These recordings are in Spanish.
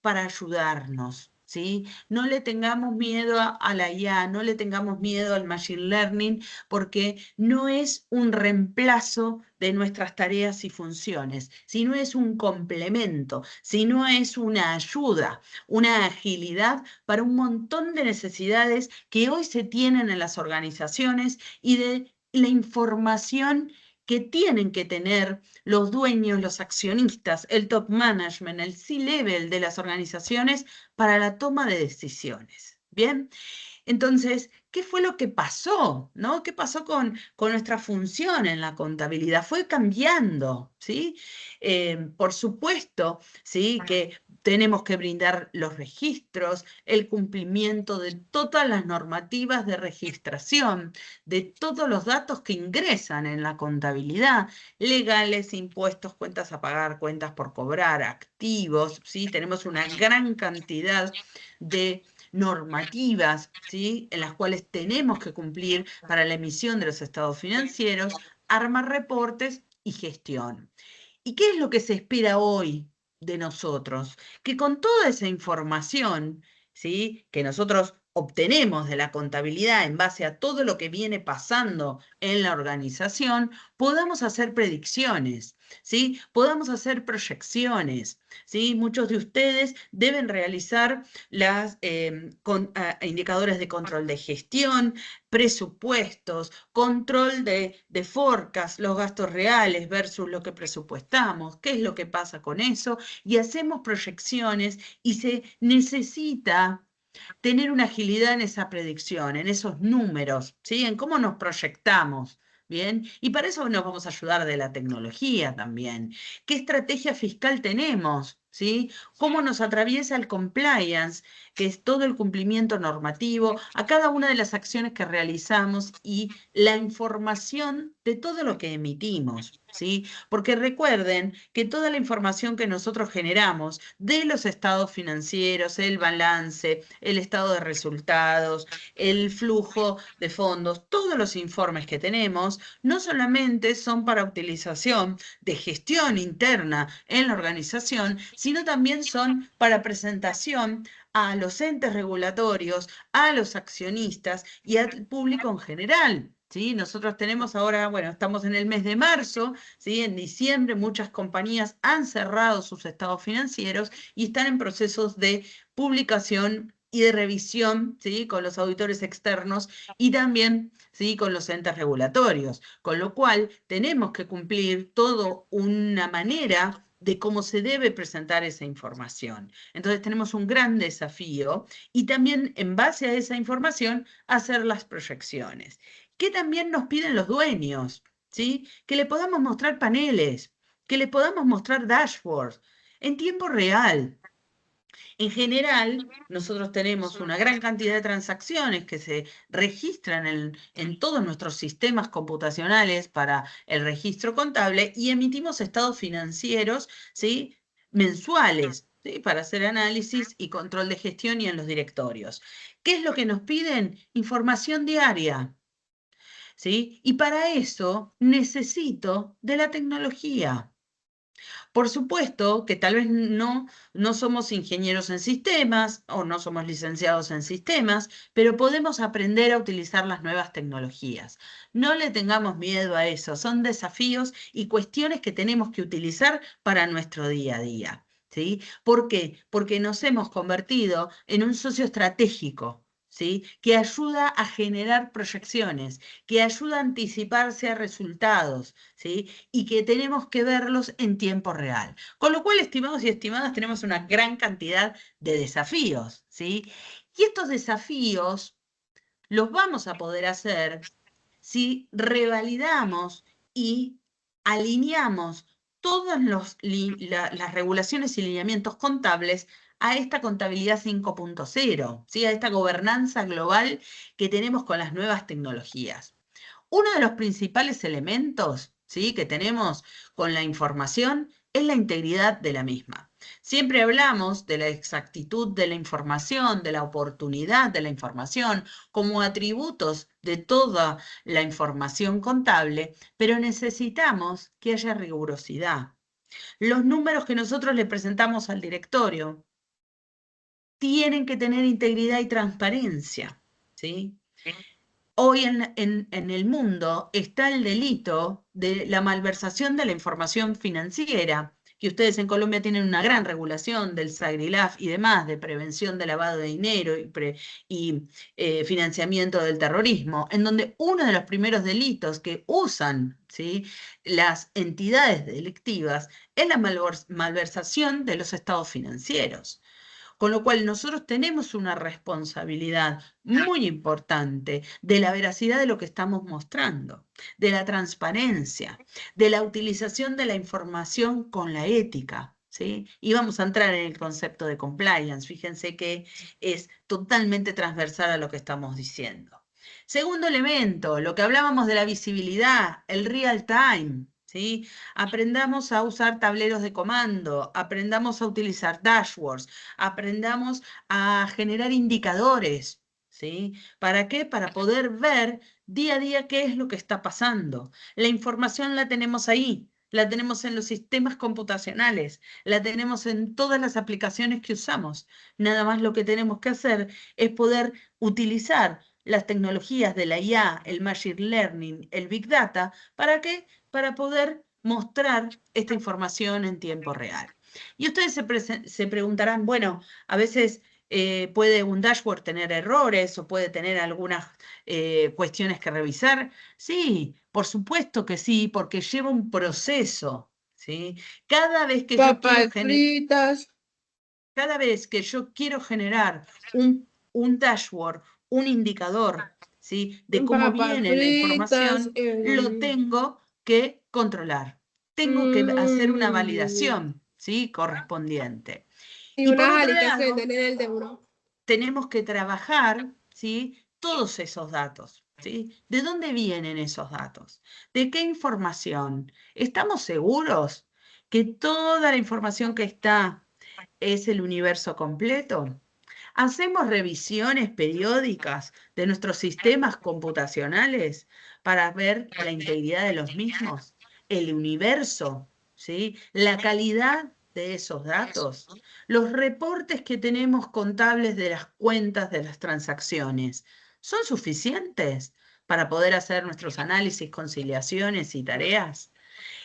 para ayudarnos, ¿sí? No le tengamos miedo a la IA, no le tengamos miedo al Machine Learning, porque no es un reemplazo de nuestras tareas y funciones, sino es un complemento, sino es una ayuda, una agilidad para un montón de necesidades que hoy se tienen en las organizaciones y de la información que tienen que tener los dueños, los accionistas, el top management, el C-level de las organizaciones para la toma de decisiones. Bien, entonces, ¿qué fue lo que pasó? ¿No? ¿Qué pasó con nuestra función en la contabilidad? Fue cambiando, ¿sí? Por supuesto, ¿sí? Que tenemos que brindar los registros, el cumplimiento de todas las normativas de registración, de todos los datos que ingresan en la contabilidad, legales, impuestos, cuentas a pagar, cuentas por cobrar, activos, ¿sí? Tenemos una gran cantidad de normativas, ¿sí? En las cuales tenemos que cumplir para la emisión de los estados financieros, armar reportes y gestión. ¿Y qué es lo que se espera hoy de nosotros? Que con toda esa información, ¿sí? Que nosotros obtenemos de la contabilidad en base a todo lo que viene pasando en la organización, podamos hacer predicciones, ¿sí? Podamos hacer proyecciones, ¿sí? Muchos de ustedes deben realizar las indicadores de control de gestión, presupuestos, control de forecast, los gastos reales versus lo que presupuestamos, qué es lo que pasa con eso, y hacemos proyecciones y se necesita tener una agilidad en esa predicción, en esos números, ¿sí? En cómo nos proyectamos. Bien, y para eso nos vamos a ayudar de la tecnología también. ¿Qué estrategia fiscal tenemos? ¿Sí? ¿Cómo nos atraviesa el compliance, que es todo el cumplimiento normativo, a cada una de las acciones que realizamos y la información de todo lo que emitimos? ¿Sí? Porque recuerden que toda la información que nosotros generamos de los estados financieros, el balance, el estado de resultados, el flujo de fondos, todos los informes que tenemos, no solamente son para utilización de gestión interna en la organización, sino también son para presentación a los entes regulatorios, a los accionistas y al público en general. ¿Sí? Nosotros tenemos ahora, bueno, estamos en el mes de marzo, ¿sí? En diciembre muchas compañías han cerrado sus estados financieros y están en procesos de publicación y de revisión, ¿sí? Con los auditores externos y también, ¿sí? Con los entes regulatorios, con lo cual tenemos que cumplir toda una manera de cómo se debe presentar esa información. Entonces tenemos un gran desafío y también en base a esa información hacer las proyecciones. ¿Qué también nos piden los dueños? ¿Sí? Que le podamos mostrar paneles, que le podamos mostrar dashboards en tiempo real. En general, nosotros tenemos una gran cantidad de transacciones que se registran en todos nuestros sistemas computacionales para el registro contable y emitimos estados financieros, ¿sí? Mensuales, ¿sí? Para hacer análisis y control de gestión y en los directorios. ¿Qué es lo que nos piden? Información diaria. ¿Sí? Y para eso necesito de la tecnología. Por supuesto que tal vez no somos ingenieros en sistemas o no somos licenciados en sistemas, pero podemos aprender a utilizar las nuevas tecnologías. No le tengamos miedo a eso, son desafíos y cuestiones que tenemos que utilizar para nuestro día a día. ¿Sí? ¿Por qué? Porque nos hemos convertido en un socio estratégico, ¿sí? Que ayuda a generar proyecciones, que ayuda a anticiparse a resultados, ¿sí? Y que tenemos que verlos en tiempo real. Con lo cual, estimados y estimadas, tenemos una gran cantidad de desafíos, ¿sí? Y estos desafíos los vamos a poder hacer si revalidamos y alineamos todas las regulaciones y lineamientos contables a esta contabilidad 5.0, ¿sí? A esta gobernanza global que tenemos con las nuevas tecnologías. Uno de los principales elementos, ¿sí? Que tenemos con la información es la integridad de la misma. Siempre hablamos de la exactitud de la información, de la oportunidad de la información, como atributos de toda la información contable, pero necesitamos que haya rigurosidad. Los números que nosotros le presentamos al directorio tienen que tener integridad y transparencia, ¿sí? Hoy en el mundo está el delito de la malversación de la información financiera, que ustedes en Colombia tienen una gran regulación del SAGRILAF y demás, de prevención de lavado de dinero y financiamiento del terrorismo, en donde uno de los primeros delitos que usan, ¿sí?, las entidades delictivas es la malversación de los estados financieros. Con lo cual nosotros tenemos una responsabilidad muy importante de la veracidad de lo que estamos mostrando, de la transparencia, de la utilización de la información con la ética, ¿sí? Y vamos a entrar en el concepto de compliance. Fíjense que es totalmente transversal a lo que estamos diciendo. Segundo elemento, lo que hablábamos de la visibilidad, el real time, ¿sí? Aprendamos a usar tableros de comando, aprendamos a utilizar dashboards, aprendamos a generar indicadores, ¿sí? ¿Para qué? Para poder ver día a día qué es lo que está pasando. La información la tenemos ahí, la tenemos en los sistemas computacionales, la tenemos en todas las aplicaciones que usamos. Nada más lo que tenemos que hacer es poder utilizar las tecnologías de la IA, el Machine Learning, el Big Data. ¿Para qué? Para poder mostrar esta información en tiempo real. Y ustedes se preguntarán, bueno, a veces puede un dashboard tener errores o puede tener algunas cuestiones que revisar. Sí, por supuesto que sí, porque lleva un proceso, ¿sí? Cada vez que yo quiero Papas fritas. cada vez que yo quiero generar un dashboard, un indicador, ¿sí?, de cómo Papas viene la fritas. información, lo tengo que controlar. Tengo que hacer una validación, ¿sí?, correspondiente. Y Y por unas otro alitas que lado, venden en el de uno. tenemos que trabajar, ¿sí?, todos esos datos, ¿sí? ¿De dónde vienen esos datos? ¿De qué información? ¿Estamos seguros que toda la información que está es el universo completo? ¿Hacemos revisiones periódicas de nuestros sistemas computacionales para ver la integridad de los mismos, el universo, ¿sí?, la calidad de esos datos, los reportes que tenemos contables de las cuentas de las transacciones? ¿Son suficientes para poder hacer nuestros análisis, conciliaciones y tareas?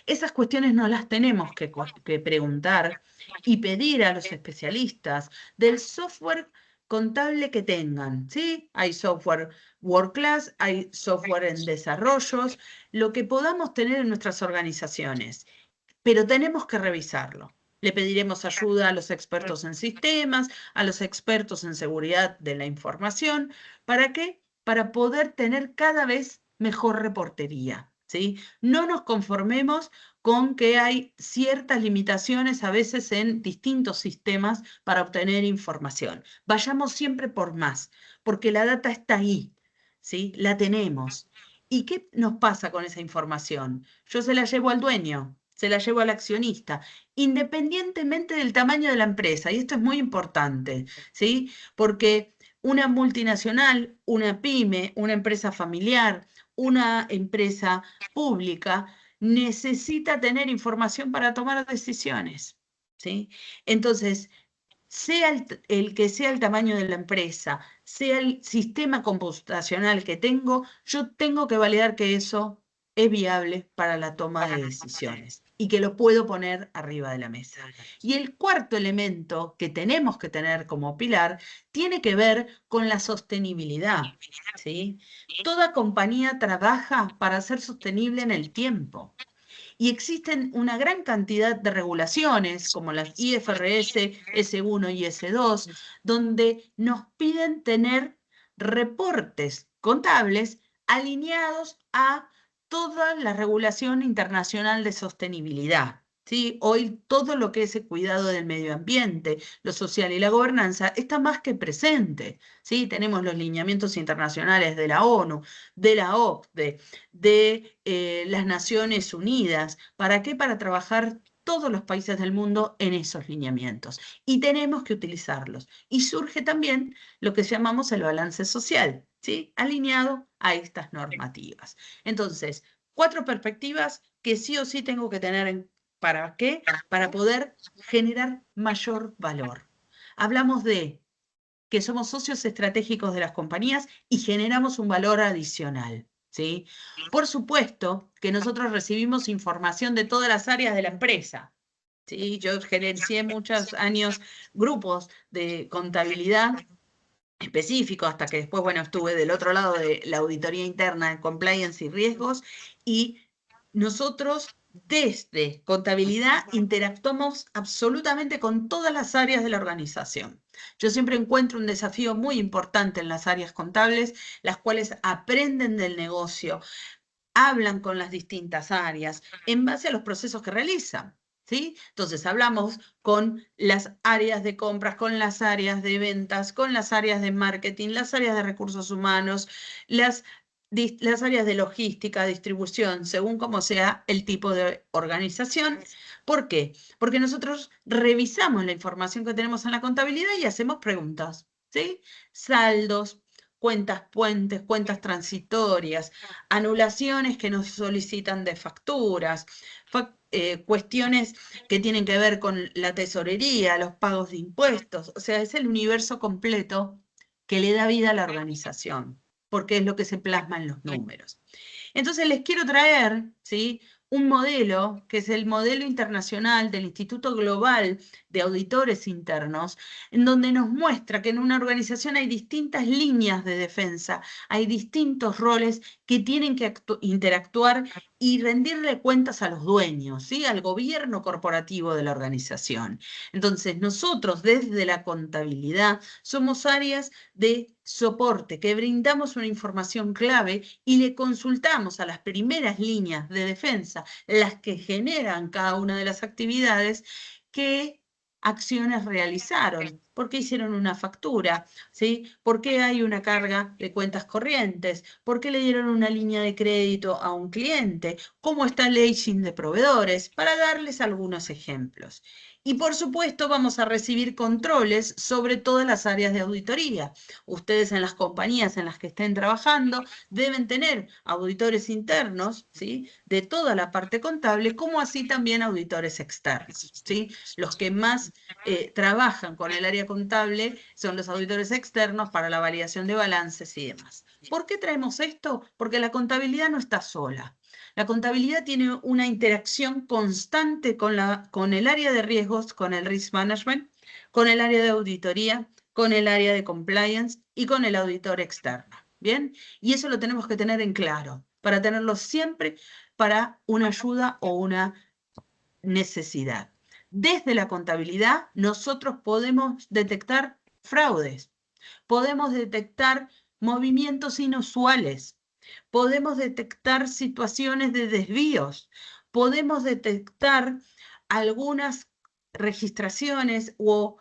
Esas cuestiones no las tenemos que preguntar y pedir a los especialistas del software contable que tengan, ¿sí? Hay software world class, hay software en desarrollos, lo que podamos tener en nuestras organizaciones, pero tenemos que revisarlo. Le pediremos ayuda a los expertos en sistemas, a los expertos en seguridad de la información. ¿Para qué? Para poder tener cada vez mejor reportería, ¿sí? No nos conformemos con que hay ciertas limitaciones a veces en distintos sistemas para obtener información. Vayamos siempre por más, porque la data está ahí, ¿sí? La tenemos. ¿Y qué nos pasa con esa información? Yo se la llevo al dueño, se la llevo al accionista, independientemente del tamaño de la empresa. Y esto es muy importante, ¿sí? Porque una multinacional, una pyme, una empresa familiar, una empresa pública, necesita tener información para tomar decisiones, ¿sí? Entonces, sea el que sea el tamaño de la empresa, sea el sistema computacional que tengo, yo tengo que validar que eso es viable para la toma de decisiones y que lo puedo poner arriba de la mesa. Y el cuarto elemento que tenemos que tener como pilar tiene que ver con la sostenibilidad, ¿sí? Toda compañía trabaja para ser sostenible en el tiempo. Y existen una gran cantidad de regulaciones, como las IFRS, S1 y S2, donde nos piden tener reportes contables alineados a toda la regulación internacional de sostenibilidad. ¿Sí? Hoy todo lo que es el cuidado del medio ambiente, lo social y la gobernanza está más que presente. ¿Sí? Tenemos los lineamientos internacionales de la ONU, de la OCDE, de las Naciones Unidas. ¿Para qué? Para trabajar todos los países del mundo en esos lineamientos. Y tenemos que utilizarlos. Y surge también lo que llamamos el balance social, ¿sí?, alineado a estas normativas. Entonces, 4 perspectivas que sí o sí tengo que tener ¿para qué? Para poder generar mayor valor. Hablamos de que somos socios estratégicos de las compañías y generamos un valor adicional, ¿sí? Por supuesto que nosotros recibimos información de todas las áreas de la empresa, ¿sí? Yo gerencié muchos años grupos de contabilidad específico, hasta que después, bueno, estuve del otro lado de la auditoría interna de compliance y riesgos, y nosotros desde contabilidad interactuamos absolutamente con todas las áreas de la organización. Yo siempre encuentro un desafío muy importante en las áreas contables, las cuales aprenden del negocio, hablan con las distintas áreas en base a los procesos que realizan, ¿sí? Entonces hablamos con las áreas de compras, con las áreas de ventas, con las áreas de marketing, las áreas de recursos humanos, las áreas de logística, distribución, según como sea el tipo de organización. ¿Por qué? Porque nosotros revisamos la información que tenemos en la contabilidad y hacemos preguntas, ¿sí? Saldos, cuentas puentes, cuentas transitorias, anulaciones que nos solicitan de facturas, cuestiones que tienen que ver con la tesorería, los pagos de impuestos. O sea, es el universo completo que le da vida a la organización, porque es lo que se plasma en los números. Entonces les quiero traer, ¿sí?, un modelo que es el modelo internacional del Instituto Global de Auditores Internos, en donde nos muestra que en una organización hay distintas líneas de defensa, hay distintos roles que tienen que interactuar y rendirle cuentas a los dueños, ¿sí?, al gobierno corporativo de la organización. Entonces, nosotros desde la contabilidad somos áreas de soporte, que brindamos una información clave y le consultamos a las primeras líneas de defensa, las que generan cada una de las actividades, qué acciones realizaron, por qué hicieron una factura, ¿sí? ¿Por qué hay una carga de cuentas corrientes? ¿Por qué le dieron una línea de crédito a un cliente? ¿Cómo está el aging de proveedores? Para darles algunos ejemplos. Y por supuesto vamos a recibir controles sobre todas las áreas de auditoría. Ustedes en las compañías en las que estén trabajando deben tener auditores internos, ¿sí?, de toda la parte contable, como así también auditores externos, ¿sí? Los que más trabajan con el área contable son los auditores externos para la validación de balances y demás. ¿Por qué traemos esto? Porque la contabilidad no está sola. La contabilidad tiene una interacción constante con el área de riesgos, con el risk management, con el área de auditoría, con el área de compliance y con el auditor externo. ¿Bien? Y eso lo tenemos que tener en claro, para tenerlo siempre para una ayuda o una necesidad. Desde la contabilidad, nosotros podemos detectar fraudes, podemos detectar movimientos inusuales, podemos detectar situaciones de desvíos, podemos detectar algunas registraciones o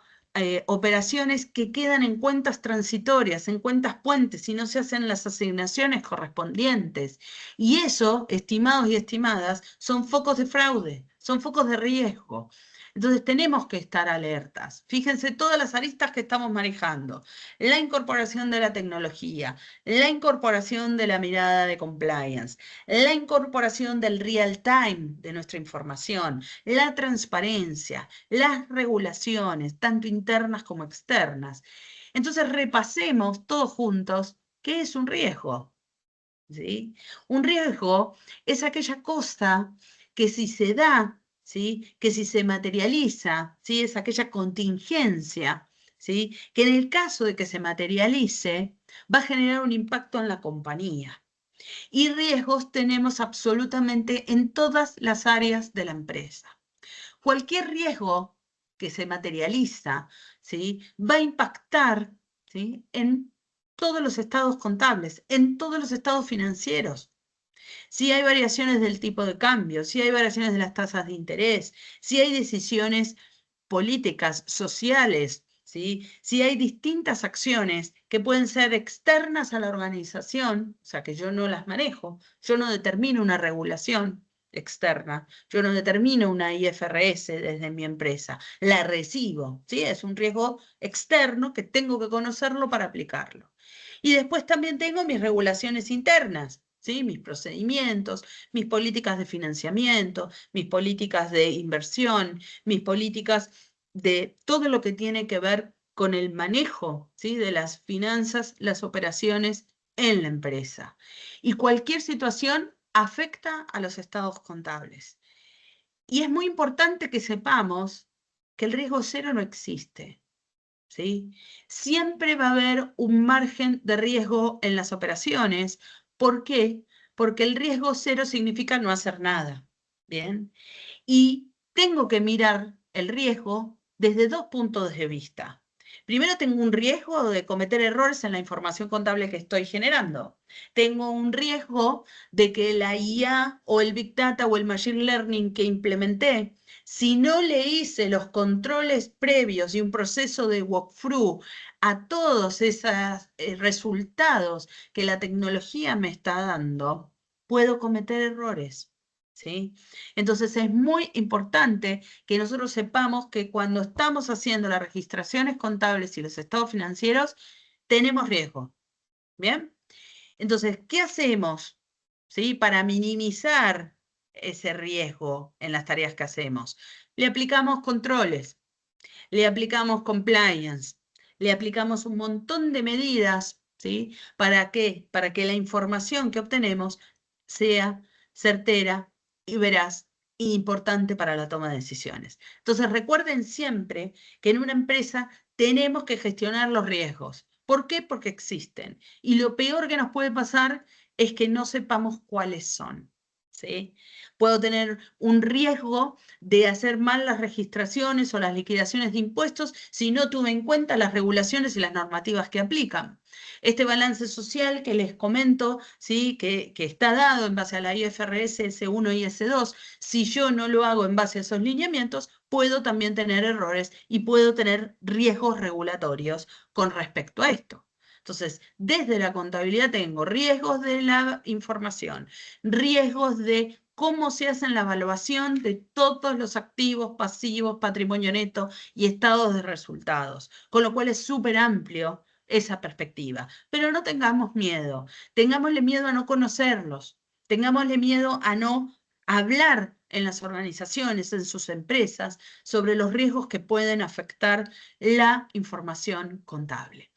operaciones que quedan en cuentas transitorias, en cuentas puentes, y no se hacen las asignaciones correspondientes. Y eso, estimados y estimadas, son focos de fraude, son focos de riesgo. Entonces tenemos que estar alertas. Fíjense todas las aristas que estamos manejando. La incorporación de la tecnología, la incorporación de la mirada de compliance, la incorporación del real time de nuestra información, la transparencia, las regulaciones, tanto internas como externas. Entonces repasemos todos juntos qué es un riesgo, ¿sí? Un riesgo es aquella cosa que si se da, ¿sí?, que si se materializa, ¿sí?, es aquella contingencia, ¿sí?, que en el caso de que se materialice, va a generar un impacto en la compañía. Y riesgos tenemos absolutamente en todas las áreas de la empresa. Cualquier riesgo que se materializa, ¿sí?, va a impactar, ¿sí?, en todos los estados contables, en todos los estados financieros. Si hay variaciones del tipo de cambio, si hay variaciones de las tasas de interés, si hay decisiones políticas, sociales, ¿sí?, si hay distintas acciones que pueden ser externas a la organización, o sea, que yo no las manejo, yo no determino una regulación externa, yo no determino una IFRS desde mi empresa, la recibo, ¿sí? Es un riesgo externo que tengo que conocerlo para aplicarlo. Y después también tengo mis regulaciones internas, ¿sí?, mis procedimientos, mis políticas de financiamiento, mis políticas de inversión, mis políticas de todo lo que tiene que ver con el manejo, ¿sí?, de las finanzas, las operaciones en la empresa. Y cualquier situación afecta a los estados contables. Y es muy importante que sepamos que el riesgo cero no existe, ¿sí? Siempre va a haber un margen de riesgo en las operaciones. ¿Por qué? Porque el riesgo cero significa no hacer nada, ¿bien? Y tengo que mirar el riesgo desde dos puntos de vista. Primero, tengo un riesgo de cometer errores en la información contable que estoy generando. Tengo un riesgo de que la IA o el Big Data o el Machine Learning que implementé, si no le hice los controles previos y un proceso de walkthrough a todos esos resultados que la tecnología me está dando, puedo cometer errores, ¿sí? Entonces es muy importante que nosotros sepamos que cuando estamos haciendo las registraciones contables y los estados financieros, tenemos riesgo, ¿bien? Entonces, ¿qué hacemos, ¿sí?, para minimizar ese riesgo en las tareas que hacemos? Le aplicamos controles, le aplicamos compliance, le aplicamos un montón de medidas, ¿sí? ¿Para qué? Para que la información que obtenemos sea certera y veraz e importante para la toma de decisiones. Entonces, recuerden siempre que en una empresa tenemos que gestionar los riesgos. ¿Por qué? Porque existen. Y lo peor que nos puede pasar es que no sepamos cuáles son, ¿sí? Puedo tener un riesgo de hacer mal las registraciones o las liquidaciones de impuestos si no tuve en cuenta las regulaciones y las normativas que aplican. Este balance social que les comento, ¿sí?, que está dado en base a la IFRS S1 y S2, si yo no lo hago en base a esos lineamientos, puedo también tener errores y puedo tener riesgos regulatorios con respecto a esto. Entonces, desde la contabilidad tengo riesgos de la información, riesgos de cómo se hace la evaluación de todos los activos, pasivos, patrimonio neto y estados de resultados, con lo cual es súper amplio esa perspectiva. Pero no tengamos miedo, tengámosle miedo a no conocerlos, tengámosle miedo a no hablar en las organizaciones, en sus empresas, sobre los riesgos que pueden afectar la información contable.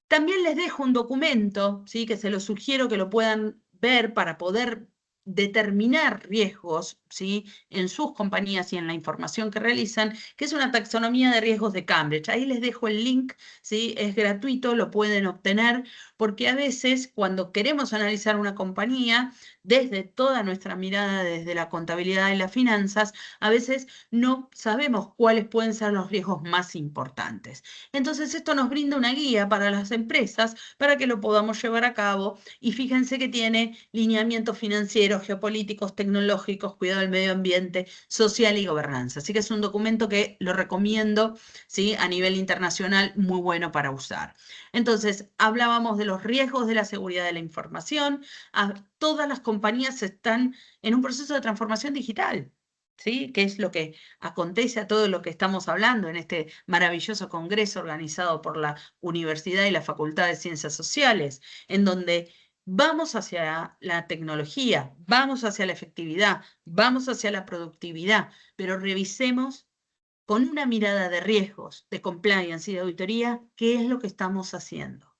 También les dejo un documento, ¿sí?, que se los sugiero que lo puedan ver para poder determinar riesgos, ¿sí?, en sus compañías y en la información que realizan, que es una taxonomía de riesgos de Cambridge. Ahí les dejo el link, ¿sí?, es gratuito, lo pueden obtener, porque a veces cuando queremos analizar una compañía, desde toda nuestra mirada, desde la contabilidad y las finanzas, a veces no sabemos cuáles pueden ser los riesgos más importantes. Entonces, esto nos brinda una guía para las empresas para que lo podamos llevar a cabo, y fíjense que tiene lineamientos financieros, geopolíticos, tecnológicos, cuidado del medio ambiente, social y gobernanza. Así que es un documento que lo recomiendo, ¿sí?, a nivel internacional, muy bueno para usar. Entonces, hablábamos de los riesgos de la seguridad de la información. Todas las compañías están en un proceso de transformación digital, ¿sí?, que es lo que acontece a todo lo que estamos hablando en este maravilloso congreso organizado por la Universidad y la Facultad de Ciencias Sociales, en donde vamos hacia la tecnología, vamos hacia la efectividad, vamos hacia la productividad, pero revisemos con una mirada de riesgos, de compliance y de auditoría, qué es lo que estamos haciendo.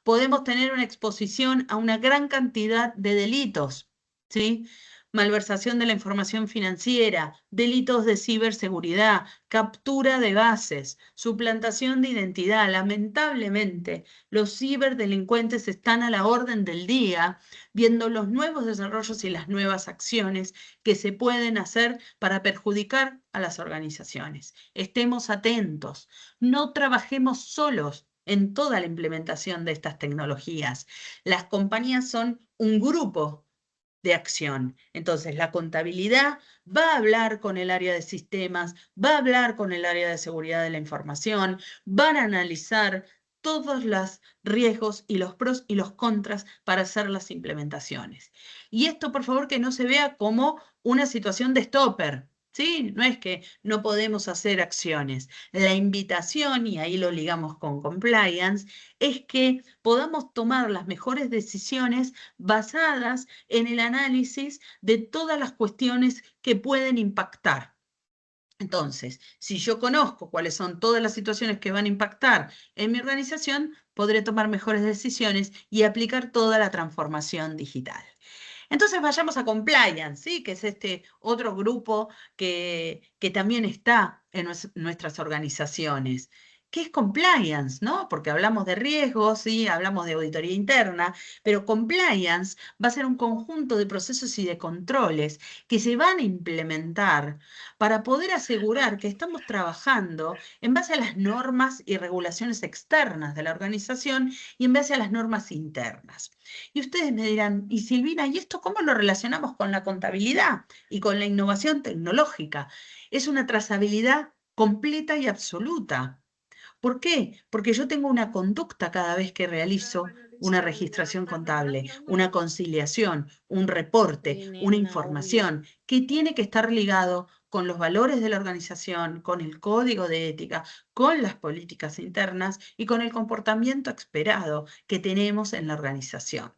Podemos tener una exposición a una gran cantidad de delitos, ¿sí? Malversación de la información financiera, delitos de ciberseguridad, captura de bases, suplantación de identidad. Lamentablemente, los ciberdelincuentes están a la orden del día, viendo los nuevos desarrollos y las nuevas acciones que se pueden hacer para perjudicar a las organizaciones. Estemos atentos, no trabajemos solos en toda la implementación de estas tecnologías. Las compañías son un grupo de acción. Entonces, la contabilidad va a hablar con el área de sistemas, va a hablar con el área de seguridad de la información, van a analizar todos los riesgos y los pros y los contras para hacer las implementaciones. Y esto, por favor, que no se vea como una situación de stopper, ¿sí? No es que no podemos hacer acciones. La invitación, y ahí lo ligamos con compliance, es que podamos tomar las mejores decisiones basadas en el análisis de todas las cuestiones que pueden impactar. Entonces, si yo conozco cuáles son todas las situaciones que van a impactar en mi organización, podré tomar mejores decisiones y aplicar toda la transformación digital. Entonces vayamos a compliance, ¿sí? Que es este otro grupo que también está en nuestras organizaciones. ¿Qué es compliance, no? Porque hablamos de riesgos, ¿sí? Hablamos de auditoría interna, pero compliance va a ser un conjunto de procesos y de controles que se van a implementar para poder asegurar que estamos trabajando en base a las normas y regulaciones externas de la organización y en base a las normas internas. Y ustedes me dirán, y Silvina, ¿y esto cómo lo relacionamos con la contabilidad y con la innovación tecnológica? Es una trazabilidad completa y absoluta. ¿Por qué? Porque yo tengo una conducta cada vez que realizo una registración contable, una conciliación, un reporte, una información que tiene que estar ligado con los valores de la organización, con el código de ética, con las políticas internas y con el comportamiento esperado que tenemos en la organización.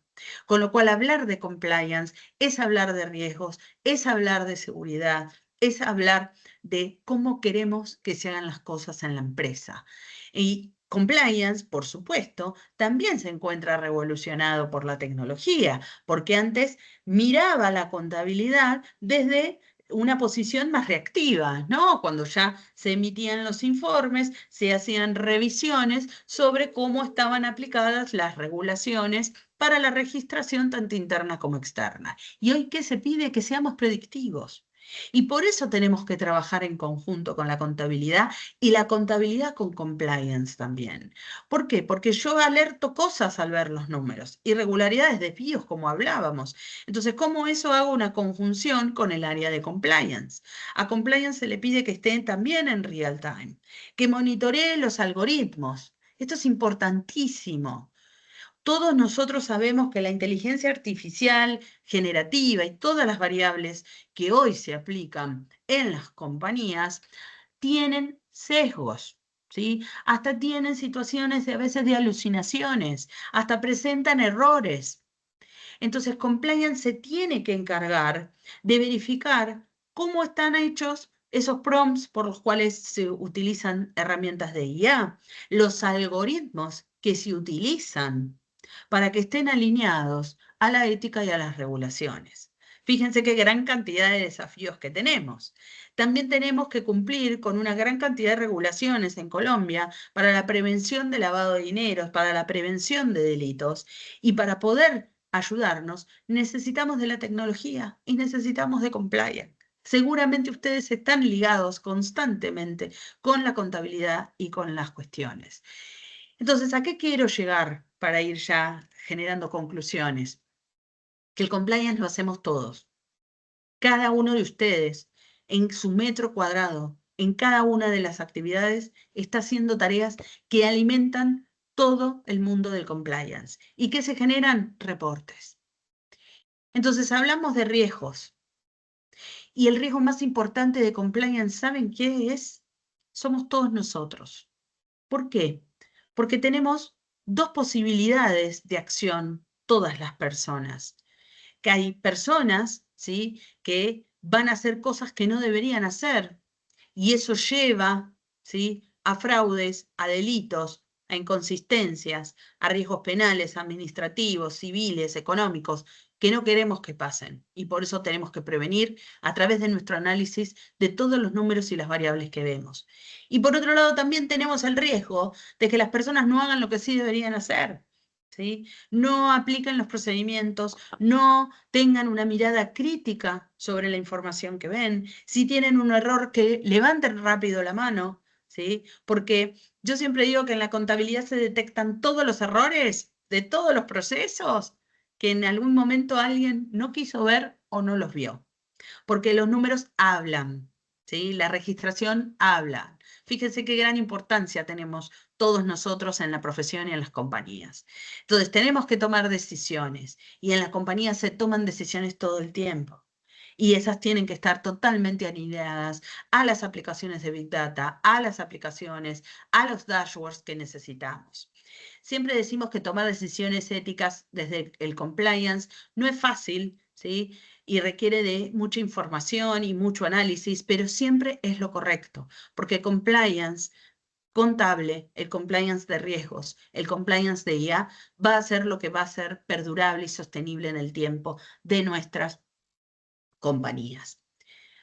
Con lo cual, hablar de compliance es hablar de riesgos, es hablar de seguridad, es hablar de cómo queremos que se hagan las cosas en la empresa. Y compliance, por supuesto, también se encuentra revolucionado por la tecnología, porque antes miraba la contabilidad desde una posición más reactiva, ¿no? Cuando ya se emitían los informes, se hacían revisiones sobre cómo estaban aplicadas las regulaciones para la registración tanto interna como externa. Y hoy, ¿qué se pide? Que seamos predictivos. Y por eso tenemos que trabajar en conjunto con la contabilidad y la contabilidad con compliance también. ¿Por qué? Porque yo alerto cosas al ver los números, irregularidades, desvíos, como hablábamos. Entonces, ¿cómo eso hago una conjunción con el área de compliance? A compliance se le pide que esté también en real time, que monitoree los algoritmos. Esto es importantísimo. Todos nosotros sabemos que la inteligencia artificial generativa y todas las variables que hoy se aplican en las compañías tienen sesgos, ¿sí? Hasta tienen situaciones a veces de alucinaciones, hasta presentan errores. Entonces, compliance se tiene que encargar de verificar cómo están hechos esos prompts por los cuales se utilizan herramientas de IA, los algoritmos que se utilizan para que estén alineados a la ética y a las regulaciones. Fíjense qué gran cantidad de desafíos que tenemos. También tenemos que cumplir con una gran cantidad de regulaciones en Colombia para la prevención de lavado de dinero, para la prevención de delitos y para poder ayudarnos necesitamos de la tecnología y necesitamos de compliance. Seguramente ustedes están ligados constantemente con la contabilidad y con las cuestiones. Entonces, ¿a qué quiero llegar para ir ya generando conclusiones? Que el compliance lo hacemos todos. Cada uno de ustedes, en su metro cuadrado, en cada una de las actividades, está haciendo tareas que alimentan todo el mundo del compliance y que se generan reportes. Entonces, hablamos de riesgos. Y el riesgo más importante de compliance, ¿saben qué es? Somos todos nosotros. ¿Por qué? Porque tenemos dos posibilidades de acción, todas las personas. Que hay personas, ¿sí?, que van a hacer cosas que no deberían hacer, y eso lleva, ¿sí?, a fraudes, a delitos, a inconsistencias, a riesgos penales, administrativos, civiles, económicos, que no queremos que pasen. Y por eso tenemos que prevenir a través de nuestro análisis de todos los números y las variables que vemos. Y por otro lado, también tenemos el riesgo de que las personas no hagan lo que sí deberían hacer, ¿sí? No apliquen los procedimientos, no tengan una mirada crítica sobre la información que ven, si tienen un error que levanten rápido la mano, ¿sí? Porque yo siempre digo que en la contabilidad se detectan todos los errores de todos los procesos que en algún momento alguien no quiso ver o no los vio, porque los números hablan, ¿sí? La registración habla. Fíjense qué gran importancia tenemos todos nosotros en la profesión y en las compañías. Entonces, tenemos que tomar decisiones y en las compañías se toman decisiones todo el tiempo. Y esas tienen que estar totalmente alineadas a las aplicaciones de Big Data, a las aplicaciones, a los dashboards que necesitamos. Siempre decimos que tomar decisiones éticas desde el compliance no es fácil, ¿sí? y requiere de mucha información y mucho análisis, pero siempre es lo correcto, porque compliance contable, el compliance de riesgos, el compliance de IA, va a ser lo que va a ser perdurable y sostenible en el tiempo de nuestras compañías.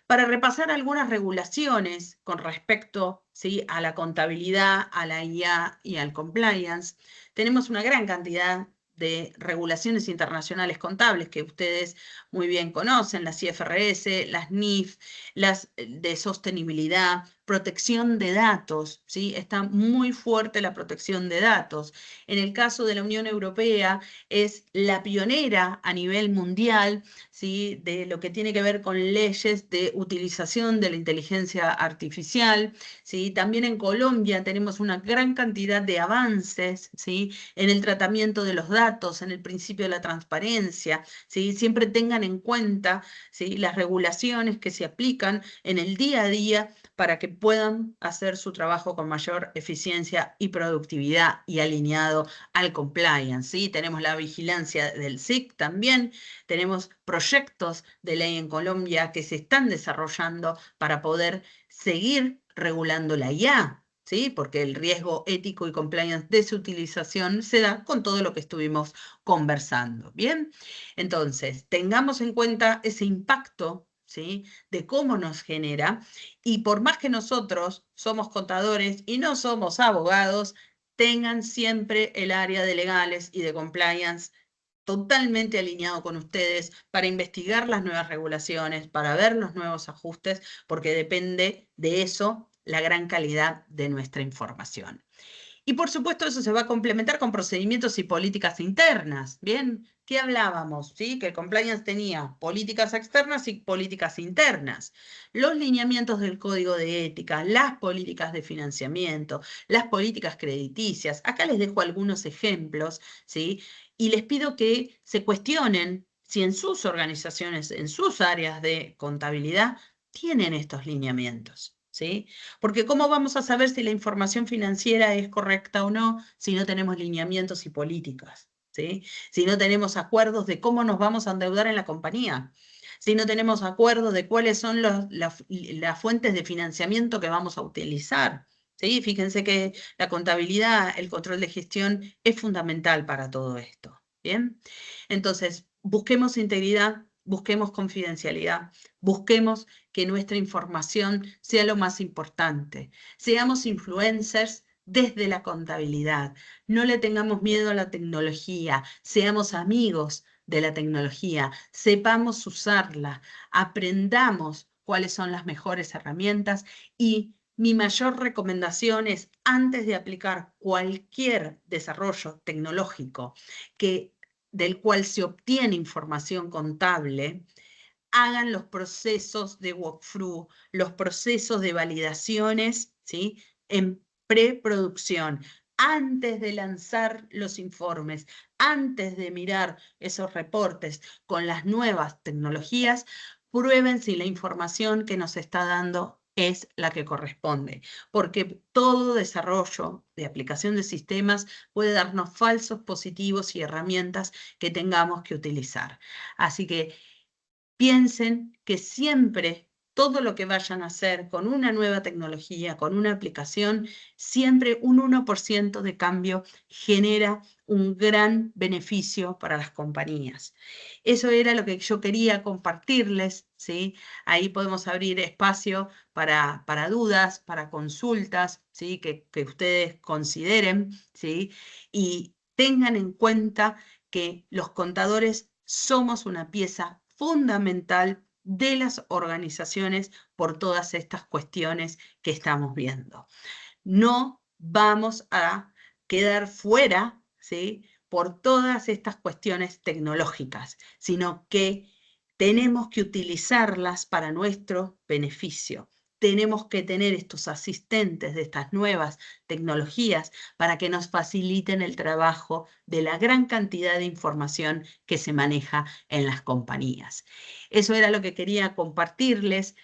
Para repasar algunas regulaciones con respecto, ¿sí?, a la contabilidad, a la IA y al compliance, tenemos una gran cantidad de regulaciones internacionales contables que ustedes muy bien conocen, las IFRS, las NIF, las de sostenibilidad, protección de datos, ¿sí? Está muy fuerte la protección de datos. En el caso de la Unión Europea, es la pionera a nivel mundial, ¿sí?, de lo que tiene que ver con leyes de utilización de la inteligencia artificial, ¿sí? También en Colombia tenemos una gran cantidad de avances, ¿sí?, en el tratamiento de los datos, en el principio de la transparencia, ¿sí? Siempre tengan en cuenta, ¿sí?, las regulaciones que se aplican en el día a día para que puedan hacer su trabajo con mayor eficiencia y productividad y alineado al compliance, ¿sí? Tenemos la vigilancia del SIC también, tenemos proyectos de ley en Colombia que se están desarrollando para poder seguir regulando la IA, ¿sí? Porque el riesgo ético y compliance de su utilización se da con todo lo que estuvimos conversando, ¿bien? Entonces, tengamos en cuenta ese impacto, ¿sí?, de cómo nos genera, y por más que nosotros somos contadores y no somos abogados, tengan siempre el área de legales y de compliance totalmente alineado con ustedes para investigar las nuevas regulaciones, para ver los nuevos ajustes, porque depende de eso la gran calidad de nuestra información. Y por supuesto eso se va a complementar con procedimientos y políticas internas, ¿bien? ¿Qué hablábamos? ¿Sí? Que el compliance tenía políticas externas y políticas internas. Los lineamientos del código de ética, las políticas de financiamiento, las políticas crediticias. Acá les dejo algunos ejemplos, ¿sí? Y les pido que se cuestionen si en sus organizaciones, en sus áreas de contabilidad, tienen estos lineamientos, ¿sí? Porque ¿cómo vamos a saber si la información financiera es correcta o no si no tenemos lineamientos y políticas? ¿Sí? Si no tenemos acuerdos de cómo nos vamos a endeudar en la compañía, si no tenemos acuerdos de cuáles son las fuentes de financiamiento que vamos a utilizar. ¿Sí? Fíjense que la contabilidad, el control de gestión es fundamental para todo esto. ¿Bien? Entonces, busquemos integridad, busquemos confidencialidad, busquemos que nuestra información sea lo más importante. Seamos influencers desde la contabilidad. No le tengamos miedo a la tecnología. Seamos amigos de la tecnología. Sepamos usarla. Aprendamos cuáles son las mejores herramientas y mi mayor recomendación es, antes de aplicar cualquier desarrollo tecnológico del cual se obtiene información contable, hagan los procesos de walkthrough, los procesos de validaciones, ¿sí?, en preproducción, antes de lanzar los informes, antes de mirar esos reportes con las nuevas tecnologías, prueben si la información que nos está dando es la que corresponde, porque todo desarrollo de aplicación de sistemas puede darnos falsos positivos y herramientas que tengamos que utilizar. Así que piensen que siempre todo lo que vayan a hacer con una nueva tecnología, con una aplicación, siempre un 1% de cambio genera un gran beneficio para las compañías. Eso era lo que yo quería compartirles, ¿sí? Ahí podemos abrir espacio para dudas, para consultas, ¿sí?, que ustedes consideren, ¿sí? Y tengan en cuenta que los contadores somos una pieza fundamental de las organizaciones por todas estas cuestiones que estamos viendo. No vamos a quedar fuera, ¿sí?, por todas estas cuestiones tecnológicas, sino que tenemos que utilizarlas para nuestro beneficio. Tenemos que tener estos asistentes de estas nuevas tecnologías para que nos faciliten el trabajo de la gran cantidad de información que se maneja en las compañías. Eso era lo que quería compartirles.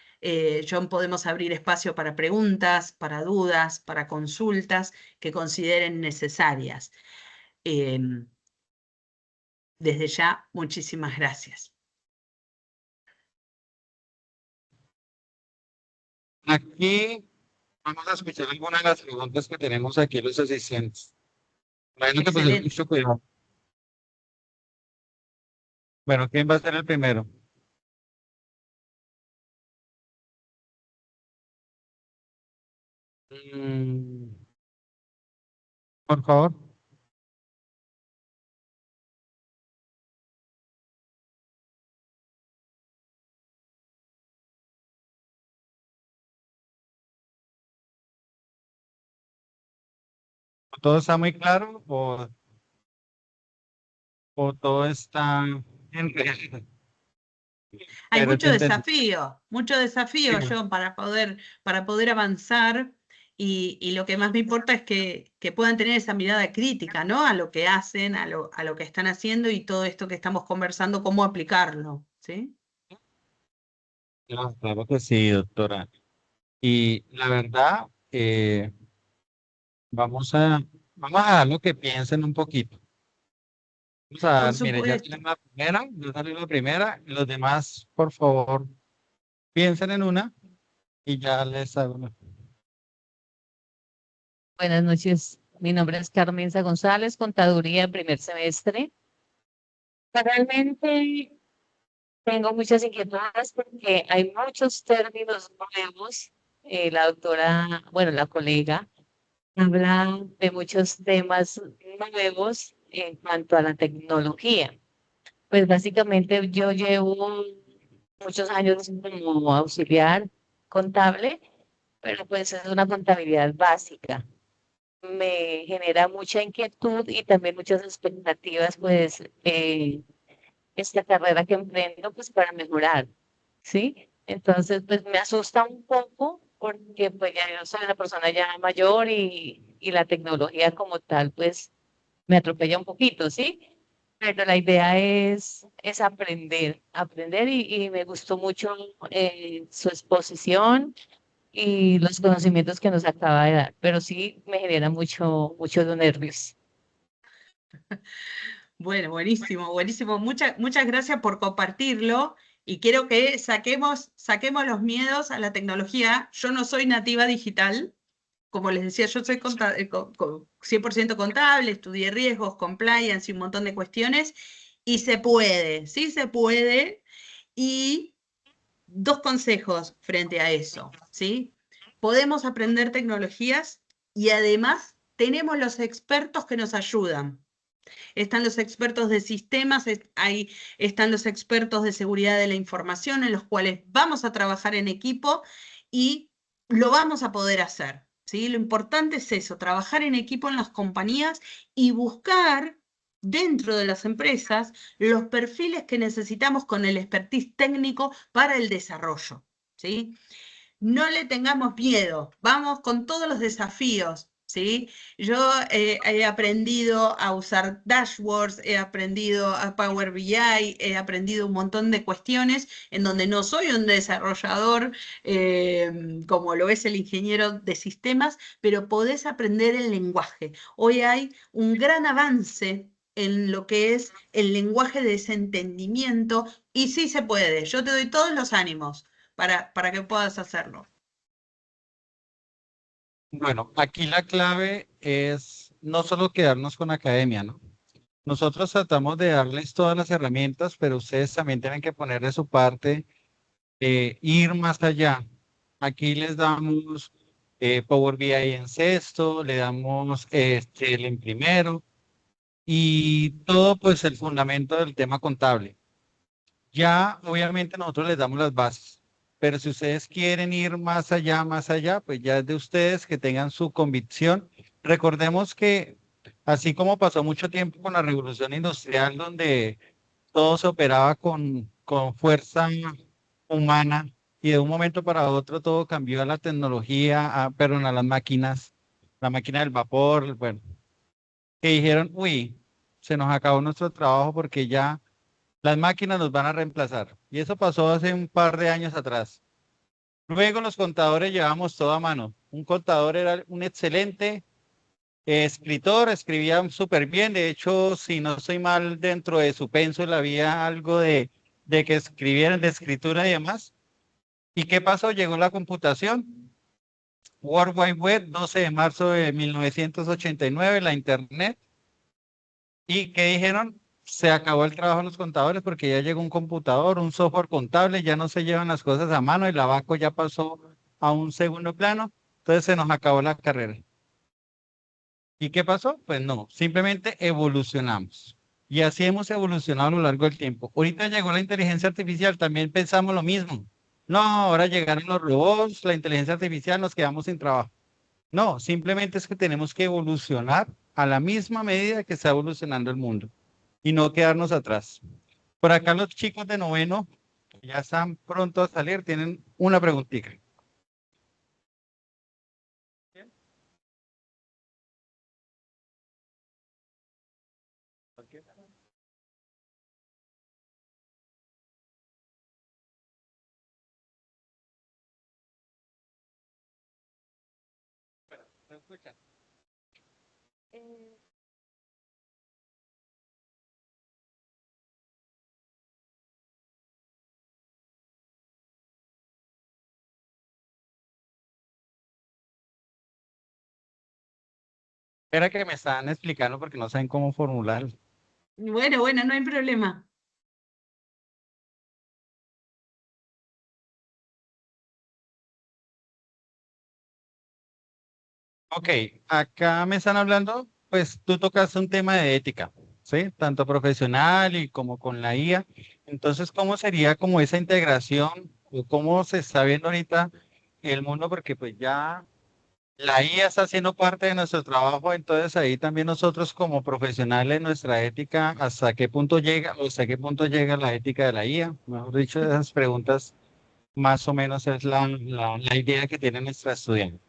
John, podemos abrir espacio para preguntas, para dudas, para consultas que consideren necesarias. Desde ya, muchísimas gracias. Aquí vamos a escuchar algunas de las preguntas que tenemos aquí los asistentes. Imagino que pues es Excelente. mucho cuidado. Bueno, ¿quién va a ser el primero? Mm, por favor. ¿Todo está muy claro o todo está en realidad? Hay Pero te entendí. mucho Sí, desafío, John, para poder avanzar y lo que más me importa es que puedan tener esa mirada crítica, ¿no? A lo que hacen, a lo que están haciendo y todo esto que estamos conversando, cómo aplicarlo, ¿sí? claro, claro que sí, doctora. Y la verdad, vamos a, vamos a dar lo que piensen un poquito. Vamos a Por dar, mire, ya supuesto. tienen la primera, ya salió la primera. Los demás, por favor, piensen en una y ya les hago una. Buenas noches, mi nombre es Carmenza González, contaduría primer semestre. Realmente tengo muchas inquietudes porque hay muchos términos nuevos. La doctora, bueno, la colega, habla de muchos temas nuevos en cuanto a la tecnología. Pues básicamente yo llevo muchos años como auxiliar contable, pero pues es una contabilidad básica. Me genera mucha inquietud y también muchas expectativas, pues, esta carrera que emprendo, pues, para mejorar, ¿sí? Entonces, pues, me asusta un poco porque, pues, ya yo soy una persona ya mayor y la tecnología como tal, pues, me atropella un poquito, ¿sí? Pero la idea es aprender, aprender y me gustó mucho su exposición y los conocimientos que nos acaba de dar, pero sí me genera muchos nervios. Bueno, buenísimo, buenísimo. Muchas gracias por compartirlo y quiero que saquemos los miedos a la tecnología. Yo no soy nativa digital. Como les decía, yo soy 100% contable, estudié riesgos, compliance y un montón de cuestiones, y se puede, sí se puede. Y dos consejos frente a eso, ¿sí? Podemos aprender tecnologías y además tenemos los expertos que nos ayudan. Están los expertos de sistemas, ahí están los expertos de seguridad de la información, en los cuales vamos a trabajar en equipo y lo vamos a poder hacer. ¿Sí? Lo importante es eso, trabajar en equipo en las compañías y buscar dentro de las empresas los perfiles que necesitamos con el expertise técnico para el desarrollo. ¿Sí? No le tengamos miedo, vamos con todos los desafíos, ¿sí? Yo he aprendido a usar dashboards, he aprendido a Power BI, he aprendido un montón de cuestiones en donde no soy un desarrollador como lo es el ingeniero de sistemas, pero podés aprender el lenguaje. Hoy hay un gran avance en lo que es el lenguaje de ese entendimiento y sí se puede. Yo te doy todos los ánimos para que puedas hacerlo. Bueno, aquí la clave es no solo quedarnos con academia, ¿no? Nosotros tratamos de darles todas las herramientas, pero ustedes también tienen que poner de su parte, ir más allá. Aquí les damos Power BI en sexto, le damos el en primero y todo pues el fundamento del tema contable. Ya obviamente nosotros les damos las bases, pero si ustedes quieren ir más allá, pues ya es de ustedes que tengan su convicción. Recordemos que así como pasó mucho tiempo con la revolución industrial, donde todo se operaba con fuerza humana y de un momento para otro todo cambió a la tecnología, perdón, a las máquinas, la máquina del vapor, bueno, que dijeron, uy, se nos acabó nuestro trabajo porque ya las máquinas nos van a reemplazar. Y eso pasó hace un par de años atrás. Luego los contadores llevábamos todo a mano. Un contador era un excelente escritor, escribía súper bien. De hecho, si no estoy mal, dentro de su pénsul había algo de que escribieran de escritura y demás. ¿Y qué pasó? Llegó la computación World Wide Web, 12 de marzo de 1989, la Internet. ¿Y qué dijeron? Se acabó el trabajo de los contadores porque ya llegó un computador, un software contable, ya no se llevan las cosas a mano, el abaco ya pasó a un segundo plano, entonces se nos acabó la carrera. ¿Y qué pasó? Pues no, simplemente evolucionamos. Y así hemos evolucionado a lo largo del tiempo. Ahorita llegó la inteligencia artificial, también pensamos lo mismo. No, ahora llegaron los robots, la inteligencia artificial, nos quedamos sin trabajo. No, simplemente es que tenemos que evolucionar a la misma medida que está evolucionando el mundo y no quedarnos atrás. Por acá los chicos de noveno, que ya están pronto a salir, tienen una preguntita. Espera que me están explicando porque no saben cómo formular. Bueno, bueno, no hay problema. Ok, acá me están hablando, pues tú tocas un tema de ética, ¿sí? Tanto profesional y como con la IA. Entonces, ¿cómo sería como esa integración o cómo se está viendo ahorita el mundo? Porque pues ya la IA está haciendo parte de nuestro trabajo, entonces ahí también nosotros como profesionales, nuestra ética, ¿hasta qué punto llega o hasta qué punto llega la ética de la IA? Mejor dicho, esas preguntas más o menos es la idea que tiene nuestra estudiante.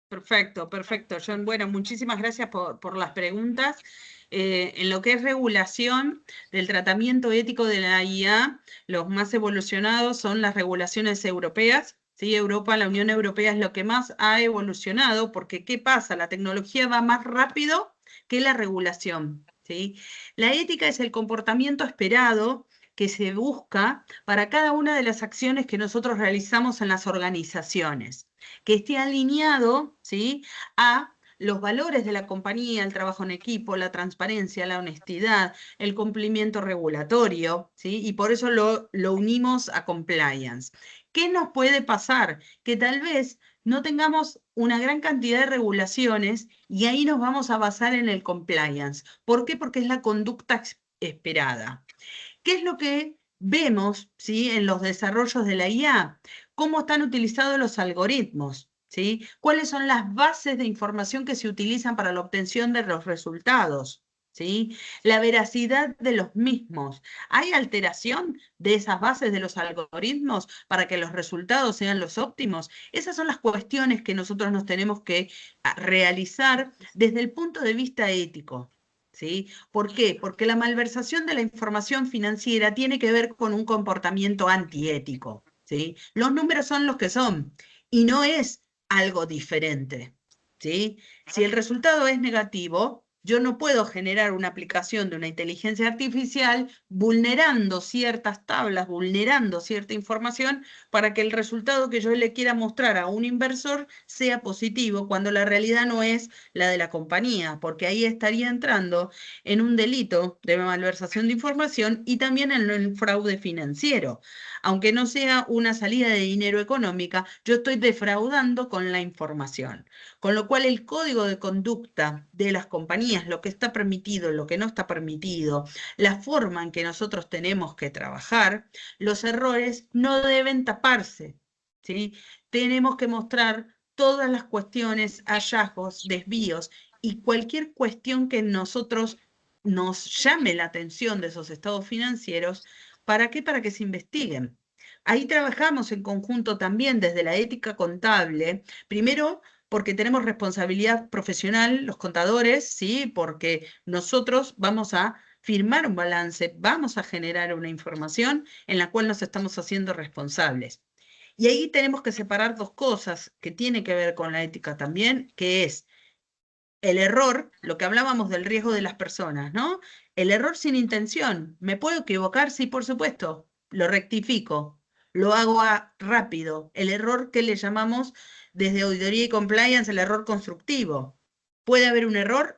Perfecto, perfecto, John. Bueno, muchísimas gracias por las preguntas. En lo que es regulación del tratamiento ético de la IA, los más evolucionados son las regulaciones europeas. ¿Sí? Europa, la Unión Europea es lo que más ha evolucionado, porque ¿qué pasa? La tecnología va más rápido que la regulación. ¿Sí? La ética es el comportamiento esperado que se busca para cada una de las acciones que nosotros realizamos en las organizaciones, que esté alineado, ¿sí?, a los valores de la compañía, el trabajo en equipo, la transparencia, la honestidad, el cumplimiento regulatorio, ¿sí? Y por eso lo unimos a compliance. ¿Qué nos puede pasar? Que tal vez no tengamos una gran cantidad de regulaciones y ahí nos vamos a basar en el compliance. ¿Por qué? Porque es la conducta esperada. ¿Qué es lo que vemos, ¿sí?, en los desarrollos de la IA? ¿Cómo están utilizados los algoritmos? ¿Sí? ¿Cuáles son las bases de información que se utilizan para la obtención de los resultados? ¿Sí? La veracidad de los mismos. ¿Hay alteración de esas bases de los algoritmos para que los resultados sean los óptimos? Esas son las cuestiones que nosotros nos tenemos que realizar desde el punto de vista ético. ¿Sí? ¿Por qué? Porque la malversación de la información financiera tiene que ver con un comportamiento antiético. ¿Sí? Los números son los que son y no es algo diferente. ¿Sí? Si el resultado es negativo, yo no puedo generar una aplicación de una inteligencia artificial vulnerando ciertas tablas, vulnerando cierta información para que el resultado que yo le quiera mostrar a un inversor sea positivo, cuando la realidad no es la de la compañía, porque ahí estaría entrando en un delito de malversación de información y también en el fraude financiero. Aunque no sea una salida de dinero económica, yo estoy defraudando con la información. Con lo cual el código de conducta de las compañías, lo que está permitido, lo que no está permitido, la forma en que nosotros tenemos que trabajar, los errores no deben taparse, ¿sí? Tenemos que mostrar todas las cuestiones, hallazgos, desvíos y cualquier cuestión que nosotros nos llame la atención de esos estados financieros. ¿Para qué? Para que se investiguen. Ahí trabajamos en conjunto también desde la ética contable. Primero, porque tenemos responsabilidad profesional, los contadores, ¿sí? Porque nosotros vamos a firmar un balance, vamos a generar una información en la cual nos estamos haciendo responsables. Y ahí tenemos que separar dos cosas que tienen que ver con la ética también, que es el error, lo que hablábamos del riesgo de las personas, ¿no? El error sin intención. ¿Me puedo equivocar? Sí, por supuesto. Lo rectifico. Lo hago rápido. El error que le llamamos desde auditoría y compliance el error constructivo. Puede haber un error,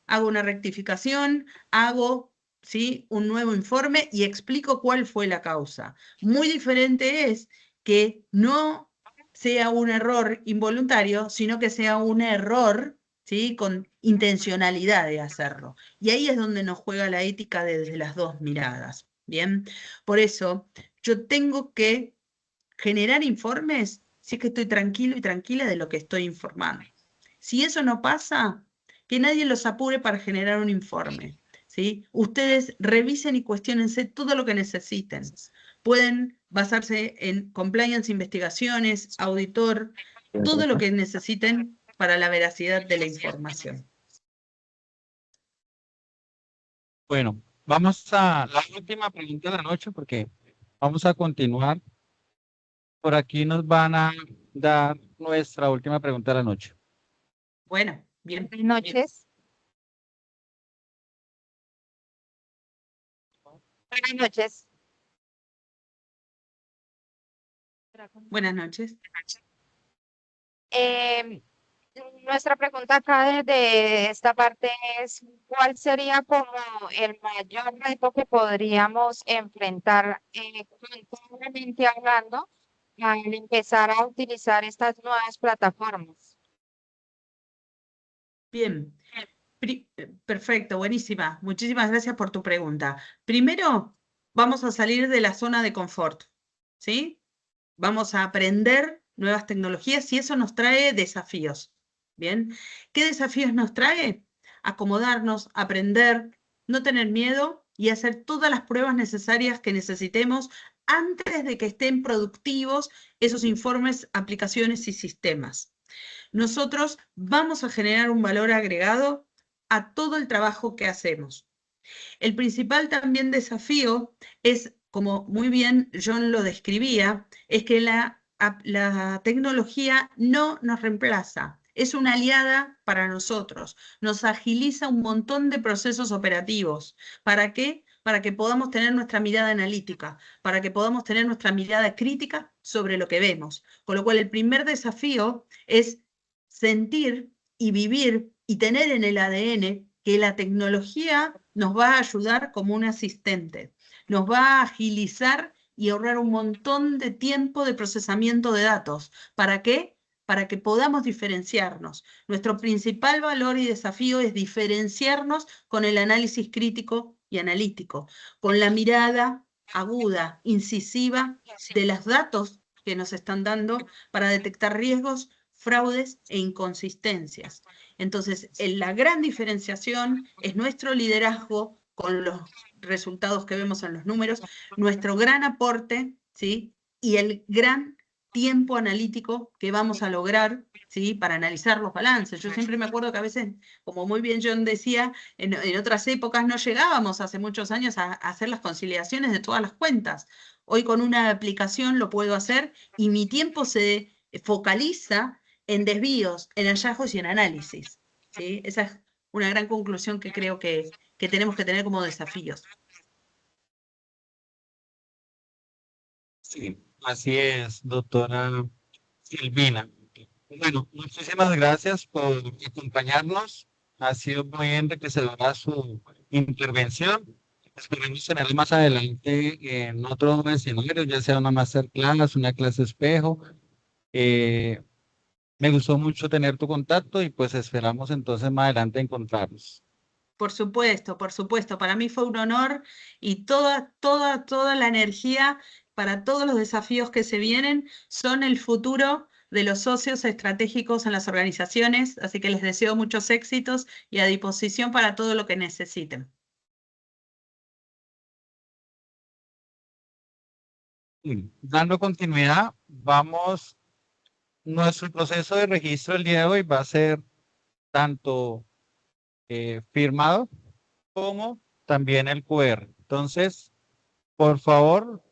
hago una rectificación, hago, ¿sí?, un nuevo informe y explico cuál fue la causa. Muy diferente es que no sea un error involuntario, sino que sea un error, ¿sí?, con intencionalidad de hacerlo. Y ahí es donde nos juega la ética desde las dos miradas. Bien, por eso yo tengo que generar informes si es que estoy tranquilo y tranquila de lo que estoy informando. Si eso no pasa, que nadie los apure para generar un informe, ¿sí? Ustedes revisen y cuestionense todo lo que necesiten. Pueden basarse en compliance, investigaciones, auditor, todo lo que necesiten para la veracidad de la información. Bueno, vamos a la última pregunta de la noche porque vamos a continuar. Por aquí nos van a dar nuestra última pregunta de la noche. Bueno, bien. Buenas noches. Buenas noches. Buenas noches. Nuestra pregunta acá desde esta parte es, ¿cuál sería como el mayor reto que podríamos enfrentar contablemente hablando al empezar a utilizar estas nuevas plataformas? Bien. Perfecto, buenísima. Muchísimas gracias por tu pregunta. Primero, vamos a salir de la zona de confort, ¿sí? Vamos a aprender nuevas tecnologías y eso nos trae desafíos, ¿bien? ¿Qué desafíos nos trae? Acomodarnos, aprender, no tener miedo y hacer todas las pruebas necesarias que necesitemos antes de que estén productivos esos informes, aplicaciones y sistemas. Nosotros vamos a generar un valor agregado a todo el trabajo que hacemos. El principal también desafío es, como muy bien John lo describía, es que la tecnología no nos reemplaza, es una aliada para nosotros, nos agiliza un montón de procesos operativos. ¿Para qué? Para que podamos tener nuestra mirada analítica, para que podamos tener nuestra mirada crítica sobre lo que vemos. Con lo cual, el primer desafío es sentir y vivir y tener en el ADN que la tecnología nos va a ayudar como un asistente, nos va a agilizar y ahorrar un montón de tiempo de procesamiento de datos. ¿Para qué? Para que podamos diferenciarnos. Nuestro principal valor y desafío es diferenciarnos con el análisis crítico y analítico, con la mirada aguda, incisiva de los datos que nos están dando para detectar riesgos, fraudes e inconsistencias. Entonces, la gran diferenciación es nuestro liderazgo con los resultados que vemos en los números, nuestro gran aporte, ¿sí?, y el gran tiempo analítico que vamos a lograr, ¿sí?, para analizar los balances. Yo siempre me acuerdo que a veces, como muy bien John decía, en otras épocas no llegábamos hace muchos años a hacer las conciliaciones de todas las cuentas. Hoy con una aplicación lo puedo hacer y mi tiempo se focaliza en desvíos, en hallazgos y en análisis, ¿sí? Esa es una gran conclusión que creo que tenemos que tener como desafíos. Sí, así es, doctora Silvina. Bueno, muchísimas gracias por acompañarnos. Ha sido muy enriquecedora su intervención. Esperemos tener más adelante en otro escenario, ya sea una masterclass, una clase espejo. Me gustó mucho tener tu contacto y pues esperamos entonces más adelante encontrarnos. Por supuesto, por supuesto. Para mí fue un honor y toda la energía para todos los desafíos que se vienen son el futuro de los socios estratégicos en las organizaciones. Así que les deseo muchos éxitos y a disposición para todo lo que necesiten. Dando continuidad, nuestro proceso de registro el día de hoy va a ser tanto firmado como también el QR. Entonces, por favor,